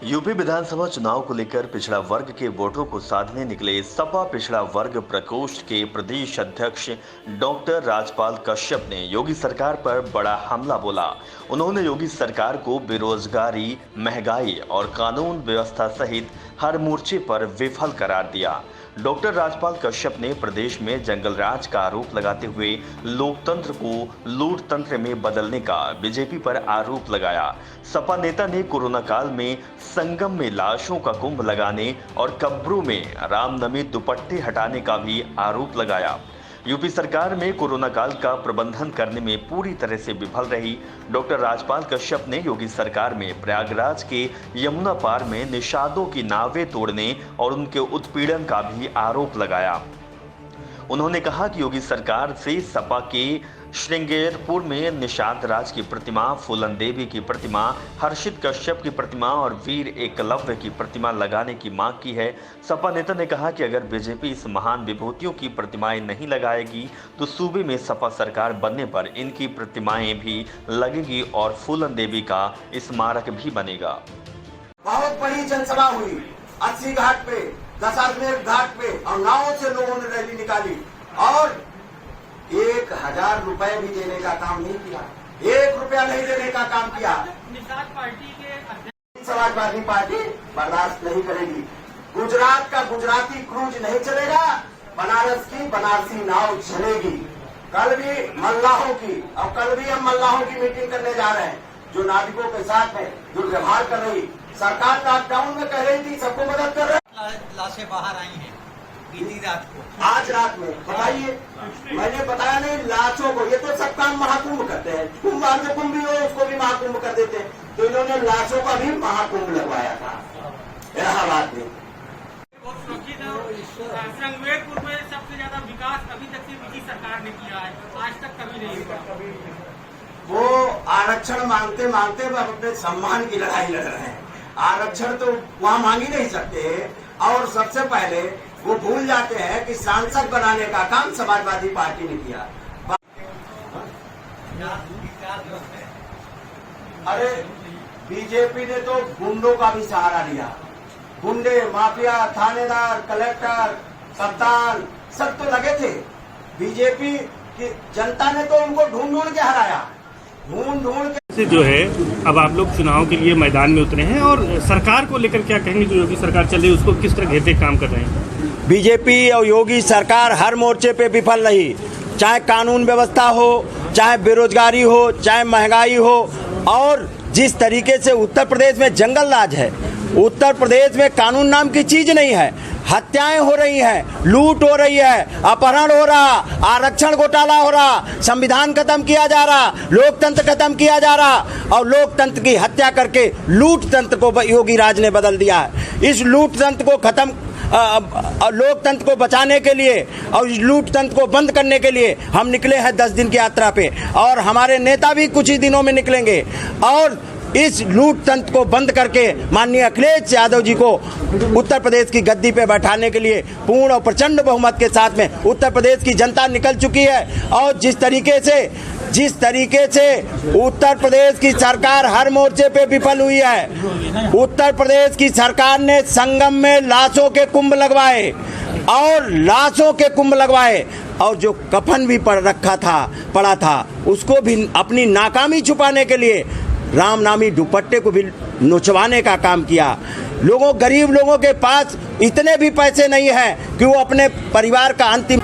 UP विधानसभा चुनाव को लेकर पिछड़ा वर्ग के वोटों को साधने निकले सपा पिछड़ा वर्ग प्रकोष्ठ के प्रदेश अध्यक्ष डॉक्टर राजपाल कश्यप ने योगी सरकार पर बड़ा हमला बोला। उन्होंने योगी सरकार को बेरोजगारी, महंगाई और कानून व्यवस्था सहित हर मोर्चे पर विफल करार दिया। डॉक्टर राजपाल कश्यप ने प्रदेश में जंगल राज का आरोप लगाते हुए लोकतंत्र को लूट तंत्र में बदलने का बीजेपी पर आरोप लगाया। सपा नेता ने कोरोना काल में संगम में लाशों का कुंभ लगाने और कब्रों में रामनवमी दुपट्टे हटाने का भी आरोप लगाया। यूपी सरकार में कोरोना काल का प्रबंधन करने में पूरी तरह से विफल रही डॉक्टर राजपाल कश्यप ने योगी सरकार में प्रयागराज के यमुना पार में निषादों की नावें तोड़ने और उनके उत्पीड़न का भी आरोप लगाया। उन्होंने कहा कि योगी सरकार से सपा के श्रृंगेरपुर में निषाद राज की प्रतिमा, फूलन देवी की प्रतिमा, हर्षित कश्यप की प्रतिमा और वीर एकलव्य की प्रतिमा लगाने की मांग की है। सपा नेता ने कहा कि अगर बीजेपी इस महान विभूतियों की प्रतिमाएं नहीं लगाएगी तो सूबे में सपा सरकार बनने पर इनकी प्रतिमाएं भी लगेगी और फूलन देवी का स्मारक भी बनेगा। बहुत बड़ी जनसभा हुई 80 घाट पे, दशाश्वमेध घाट पे और नावों से लोगों ने रैली निकाली और 1000 रुपए भी देने का काम नहीं किया, 1 रुपया नहीं देने का काम किया। निषाद पार्टी के समाजवादी पार्टी बर्दाश्त नहीं करेगी। गुजरात का गुजराती क्रूज नहीं चलेगा, बनारस की बनारसी नाव चलेगी। कल भी मल्लाहों की और कल भी हम मल्लाहों की मीटिंग करने जा रहे हैं जो नाविकों के साथ में दुर्व्यवहार कर रही सरकार। लॉकडाउन में कह रही थी सबको मदद कर रहे, लाशें बाहर आई हैं बीती रात को, आज रात में बताइए, मैंने बताया नहीं लाशों को। ये तो सब काम महाकुंभ करते हैं, कुंभ जो कुंभ भी हो उसको भी महाकुंभ कर देते हैं, तो इन्होंने लाशों का भी महाकुंभ लगवाया था इलाहाबाद में। श्रृंगेरपुर में सबसे ज्यादा विकास अभी तक की सरकार ने किया है, आज तक कभी नहीं हुआ। वो आरक्षण मांगते मांगते अपने सम्मान की लड़ाई लड़ रहे हैं। आरक्षण तो वहाँ मांग ही नहीं सकते और सबसे पहले वो भूल जाते हैं कि सांसद बनाने का काम समाजवादी पार्टी ने किया। अरे बीजेपी ने तो गुंडों का भी सहारा लिया। गुंडे, माफिया, थानेदार, कलेक्टर, कप्तान सब तो लगे थे। बीजेपी की जनता ने तो उनको ढूंढ ढूंढ के हराया, ढूंढ ढूंढ के। जो है अब आप लोग चुनाव के लिए मैदान में उतरे हैं और सरकार को लेकर क्या कहेंगे? जो योगी सरकार चल रही है उसको किस तरह घेरते काम कर रहे हैं? बीजेपी और योगी सरकार हर मोर्चे पे विफल रही, चाहे कानून व्यवस्था हो, चाहे बेरोजगारी हो, चाहे महंगाई हो। और जिस तरीके से उत्तर प्रदेश में जंगल राज है, उत्तर प्रदेश में कानून नाम की चीज नहीं है, हत्याएं हो रही हैं, लूट हो रही है, अपहरण हो रहा, आरक्षण घोटाला हो रहा, संविधान खत्म किया जा रहा, लोकतंत्र खत्म किया जा रहा और लोकतंत्र की हत्या करके लूट तंत्र को योगी राज ने बदल दिया है। इस लूट तंत्र को खत्म, लोकतंत्र को बचाने के लिए और इस लूट तंत्र को बंद करने के लिए हम निकले हैं 10 दिन की यात्रा पे और हमारे नेता भी कुछ ही दिनों में निकलेंगे और इस लूट तंत्र को बंद करके माननीय अखिलेश यादव जी को उत्तर प्रदेश की गद्दी पे बैठाने के लिए पूर्ण और प्रचंड बहुमत के साथ में उत्तर प्रदेश की जनता निकल चुकी है। और जिस तरीके से उत्तर प्रदेश की सरकार हर मोर्चे पे विफल हुई है, उत्तर प्रदेश की सरकार ने संगम में लाशों के कुंभ लगवाए और जो कफन भी पड़ा था उसको भी अपनी नाकामी छुपाने के लिए रामनामी दुपट्टे को भी नोचवाने का काम किया। गरीब लोगों के पास इतने भी पैसे नहीं हैं कि वो अपने परिवार का अंतिम